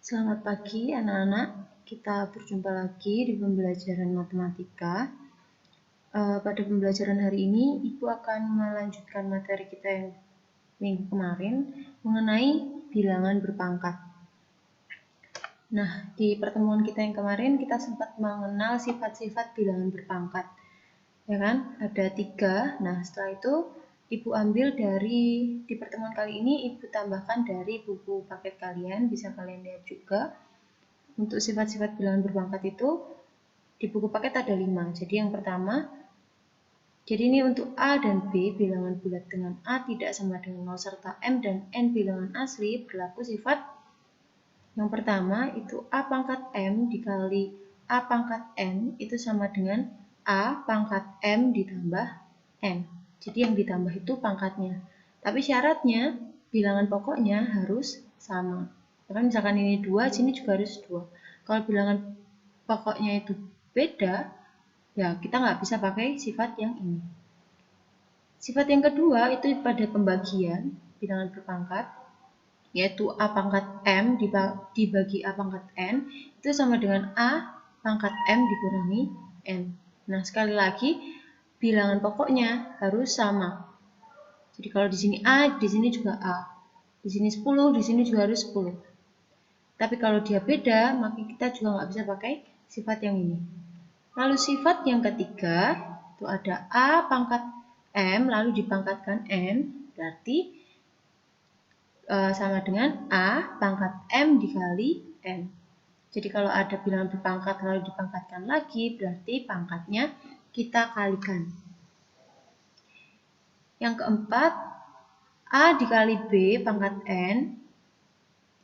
Selamat pagi anak-anak, kita berjumpa lagi di pembelajaran matematika. Pada pembelajaran hari ini, Ibu akan melanjutkan materi kita yang minggu kemarin mengenai bilangan berpangkat. Nah, di pertemuan kita yang kemarin, kita sempat mengenal sifat-sifat bilangan berpangkat. Ya kan? Ada 3. Nah, setelah itu Ibu ambil di pertemuan kali ini, Ibu tambahkan dari buku paket kalian, bisa kalian lihat juga. Untuk sifat-sifat bilangan berpangkat itu di buku paket ada 5. Jadi yang pertama, jadi ini untuk A dan B bilangan bulat dengan A tidak sama dengan 0 serta M dan N bilangan asli berlaku sifat yang pertama itu A pangkat M dikali A pangkat N itu sama dengan A pangkat M ditambah N. Jadi yang ditambah itu pangkatnya. Tapi syaratnya bilangan pokoknya harus sama. Kan misalkan ini 2, sini juga harus 2. Kalau bilangan pokoknya itu beda, ya kita nggak bisa pakai sifat yang ini. Sifat yang kedua itu pada pembagian bilangan berpangkat, yaitu A pangkat M dibagi A pangkat N, itu sama dengan A pangkat M dikurangi N. Nah, sekali lagi, bilangan pokoknya harus sama. Jadi kalau di sini A, di sini juga A. Di sini 10, di sini juga harus 10. Tapi kalau dia beda, maka kita juga nggak bisa pakai sifat yang ini. Lalu sifat yang ketiga, itu ada A pangkat M, lalu dipangkatkan N, berarti sama dengan A pangkat M dikali N. Jadi kalau ada bilangan berpangkat lalu dipangkatkan lagi, berarti pangkatnya kita kalikan. Yang keempat, A dikali B pangkat N,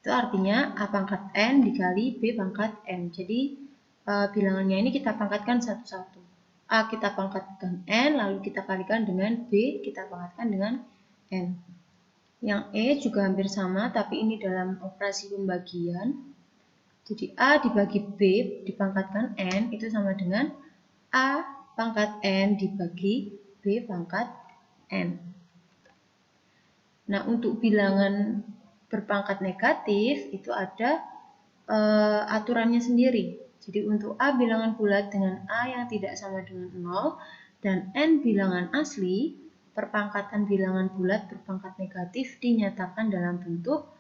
itu artinya A pangkat N dikali B pangkat N. Jadi bilangannya ini kita pangkatkan satu-satu. A kita pangkatkan N, lalu kita kalikan dengan B, kita pangkatkan dengan N. Yang E juga hampir sama, tapi ini dalam operasi pembagian. Jadi A dibagi B dipangkatkan N, itu sama dengan A pangkat N dibagi B pangkat N. Nah, untuk bilangan berpangkat negatif itu ada aturannya sendiri. Jadi untuk A bilangan bulat dengan A yang tidak sama dengan 0 dan N bilangan asli, perpangkatan bilangan bulat berpangkat negatif dinyatakan dalam bentuk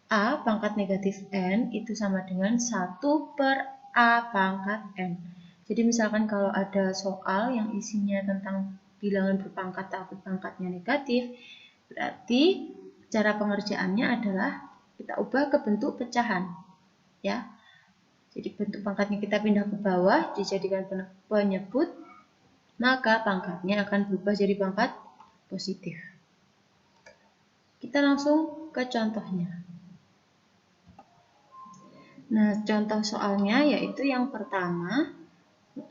A pangkat negatif N itu sama dengan 1 per A pangkat N. Jadi misalkan kalau ada soal yang isinya tentang bilangan berpangkat tapi pangkatnya negatif, berarti cara pengerjaannya adalah kita ubah ke bentuk pecahan. Ya. Jadi bentuk pangkatnya kita pindah ke bawah, dijadikan penyebut, maka pangkatnya akan berubah jadi pangkat positif. Kita langsung ke contohnya. Nah, contoh soalnya yaitu yang pertama,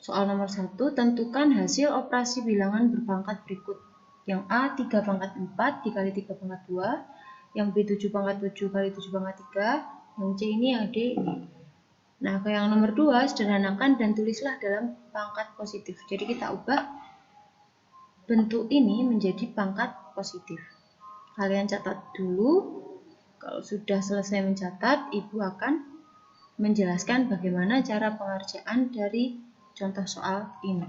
soal nomor 1, tentukan hasil operasi bilangan berpangkat berikut. Yang A 3 pangkat 4 dikali 3 pangkat 2, yang B 7 pangkat 7 kali 7 pangkat 3, yang C ini, yang D ini. Nah, ke yang nomor 2, sederhanakan dan tulislah dalam pangkat positif. Jadi kita ubah bentuk ini menjadi pangkat positif. Kalian catat dulu. Kalau sudah selesai mencatat, Ibu akan menjelaskan bagaimana cara pengerjaan dari contoh soal ini.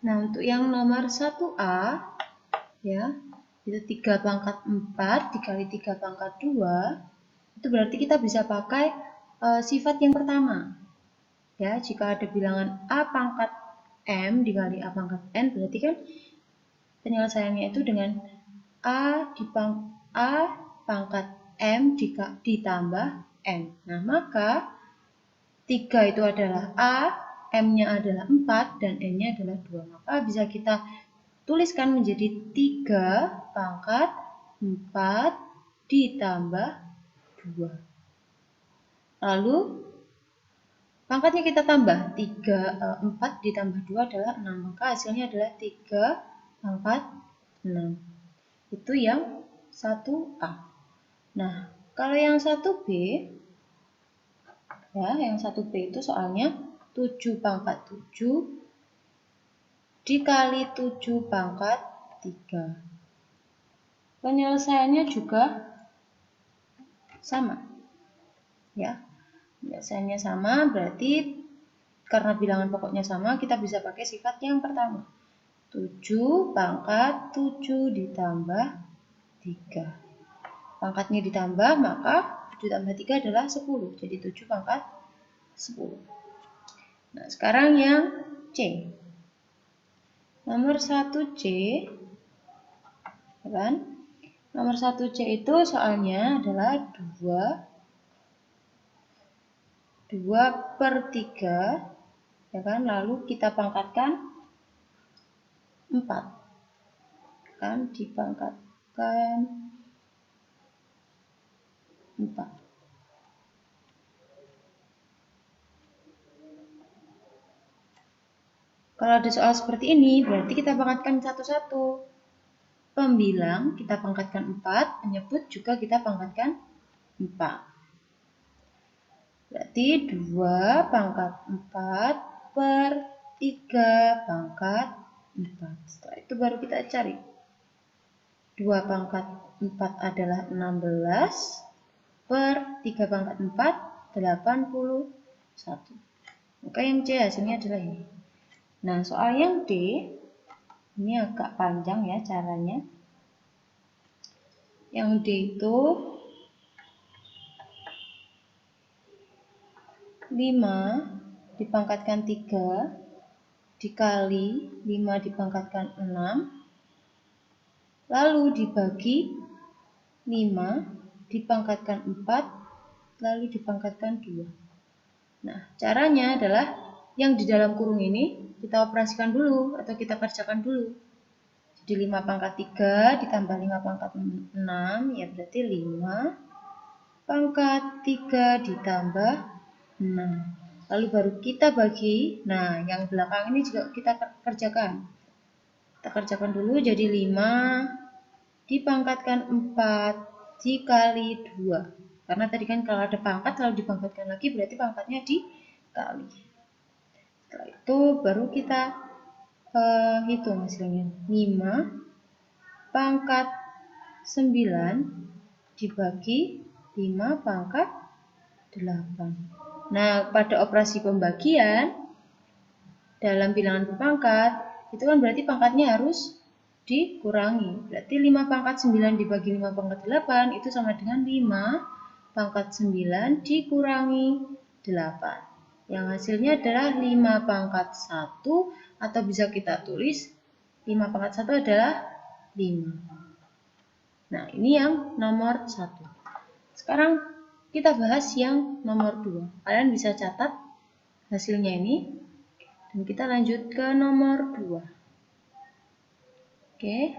Nah, untuk yang nomor 1A, ya, itu 3 pangkat 4 dikali 3 pangkat 2, itu berarti kita bisa pakai sifat yang pertama. Ya, jika ada bilangan A pangkat M dikali A pangkat N, berarti kan penyelesaiannya itu dengan A pangkat M ditambah N. Nah, maka 3 itu adalah A, M-nya adalah 4, dan N-nya adalah 2. Maka bisa kita tuliskan menjadi 3 pangkat 4 ditambah 2. Lalu pangkatnya kita tambah, 4 ditambah 2 adalah 6, maka hasilnya adalah 3 pangkat 6. Itu yang 1A. Nah, kalau yang 1B, ya, yang 1B itu soalnya 7 pangkat 7 dikali 7 pangkat 3. Penyelesaiannya juga sama. Ya, biasanya sama berarti karena bilangan pokoknya sama, kita bisa pakai sifat yang pertama. 7 pangkat 7 ditambah 3. Pangkatnya ditambah, maka 7 tambah 3 adalah 10. Jadi 7 pangkat 10. Nah, sekarang yang C. Nomor 1C, kan? Nomor 1C itu soalnya adalah 2/3, ya kan? Lalu kita pangkatkan 4. Kan dipangkatkan 4. Kalau ada soal seperti ini, berarti kita pangkatkan satu-satu. Pembilang kita pangkatkan 4, penyebut juga kita pangkatkan 4. Berarti 2 pangkat 4 per 3 pangkat 4. Setelah itu baru kita cari. 2 pangkat 4 adalah 16 per 3 pangkat 4, 81. Maka yang C hasilnya adalah ini. Nah, soal yang D, ini agak panjang ya caranya. Yang D itu 5 dipangkatkan 3 dikali 5 dipangkatkan 6, lalu dibagi 5 dipangkatkan 4, lalu dipangkatkan 2. Nah, caranya adalah yang di dalam kurung ini kita operasikan dulu atau kita kerjakan dulu. Jadi 5 pangkat 3 ditambah 5 pangkat 6, ya berarti 5 pangkat 3 ditambah 6. Lalu baru kita bagi. Nah, yang belakang ini juga kita kerjakan. Kita kerjakan dulu, jadi 5 dipangkatkan 4 dikali 2. Karena tadi kan kalau ada pangkat lalu dipangkatkan lagi, berarti pangkatnya dikali. Setelah itu baru kita hitung hasilnya. 5 pangkat 9 dibagi 5 pangkat 8. Nah, pada operasi pembagian dalam bilangan berpangkat, itu kan berarti pangkatnya harus dikurangi. Berarti 5 pangkat 9 dibagi 5 pangkat 8 itu sama dengan 5 pangkat 9 dikurangi 8. Yang hasilnya adalah 5 pangkat 1, atau bisa kita tulis 5 pangkat 1 adalah 5. Nah, ini yang nomor 1. Sekarang kita bahas yang nomor 2. Kalian bisa catat hasilnya ini. Dan kita lanjut ke nomor 2. Oke.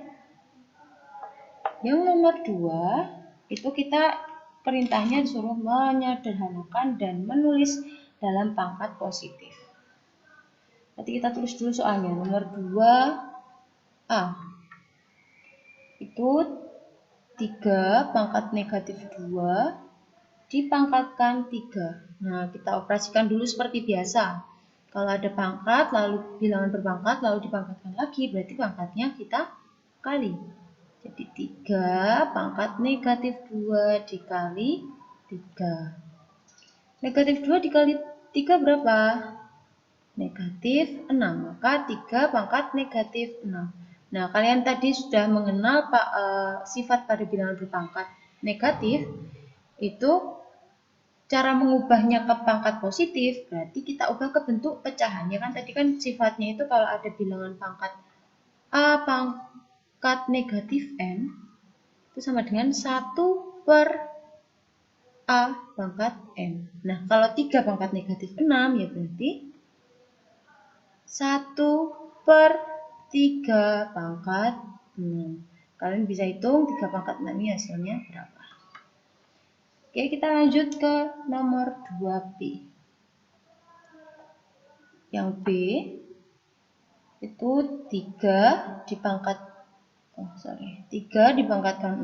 Yang nomor 2, itu kita perintahnya disuruh menyederhanakan dan menulis dalam pangkat positif. Nanti kita tulis dulu soalnya. Nomor 2A. Itu 3 pangkat negatif 2 dipangkatkan 3. Nah, kita operasikan dulu seperti biasa. Kalau ada pangkat, lalu bilangan berpangkat, lalu dipangkatkan lagi, berarti pangkatnya kita kali. Jadi 3 pangkat negatif 2 dikali 3. Negatif 2 dikali 3 berapa? Negatif 6. Maka 3 pangkat negatif 6. Nah, kalian tadi sudah mengenal sifat pada bilangan berpangkat negatif. Itu cara mengubahnya ke pangkat positif, berarti kita ubah ke bentuk pecahan. Ya kan tadi kan sifatnya itu kalau ada bilangan pangkat A pangkat negatif N, itu sama dengan 1 per A pangkat N. Nah, kalau 3 pangkat negatif 6, ya berarti 1 per 3 pangkat 6. Kalian bisa hitung 3 pangkat 6 ini hasilnya berapa. Oke, kita lanjut ke nomor 2B. Yang B itu 3 dipangkatkan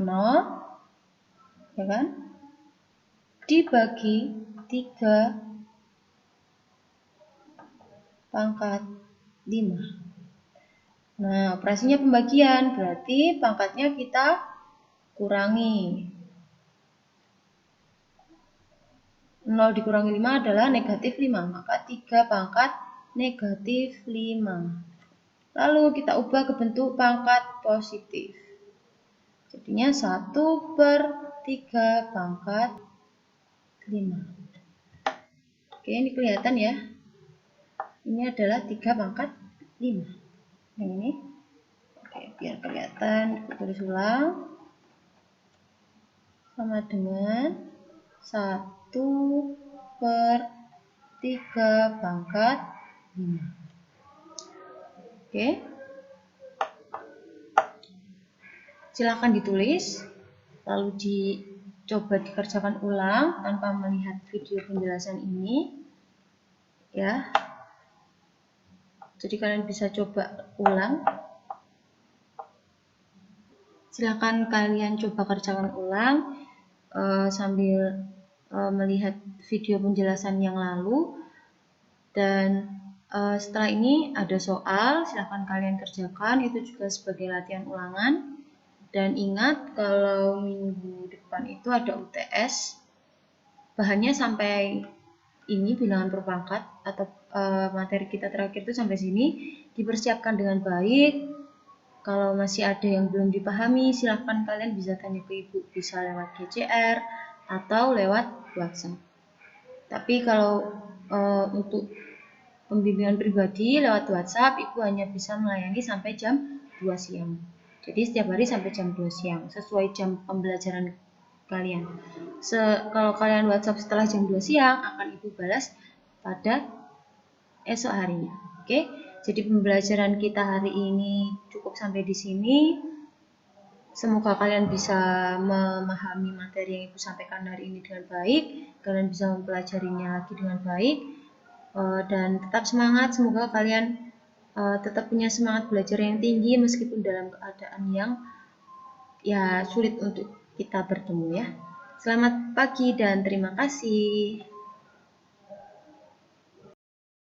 0, ya kan? Dibagi 3 pangkat 5. Nah, operasinya pembagian, berarti pangkatnya kita kurangi. 0 dikurangi 5 adalah negatif 5, maka 3 pangkat negatif 5. Lalu kita ubah ke bentuk pangkat positif. Jadinya 1/3 pangkat 5. Oke, ini kelihatan ya. Ini adalah 3 pangkat 5. Yang ini. Oke, biar kelihatan, kita tulis ulang. Sama dengan 1/3 pangkat 5. Oke. Silahkan ditulis, lalu dicoba dikerjakan ulang tanpa melihat video penjelasan ini. Ya. Jadi kalian bisa coba ulang. Silahkan kalian coba kerjakan ulang sambil melihat video penjelasan yang lalu. Dan setelah ini ada soal, silahkan kalian kerjakan, itu juga sebagai latihan ulangan. Dan ingat kalau minggu depan itu ada UTS, bahannya sampai ini bilangan per pangkat atau materi kita terakhir itu sampai sini, dipersiapkan dengan baik. Kalau masih ada yang belum dipahami, silahkan kalian bisa tanya ke ibu, bisa lewat GCR atau lewat WhatsApp. Tapi kalau untuk pembimbingan pribadi lewat WhatsApp, ibu hanya bisa melayani sampai jam 2 siang. Jadi setiap hari sampai jam 2 siang, sesuai jam pembelajaran kalian. Kalau kalian WhatsApp setelah jam 2 siang, akan ibu balas pada esok harinya. Oke, jadi pembelajaran kita hari ini cukup sampai di sini. Semoga kalian bisa memahami materi yang ibu sampaikan hari ini dengan baik, kalian bisa mempelajarinya lagi dengan baik, dan tetap semangat. Semoga kalian tetap punya semangat belajar yang tinggi meskipun dalam keadaan yang ya sulit untuk kita bertemu ya. Selamat pagi dan terima kasih.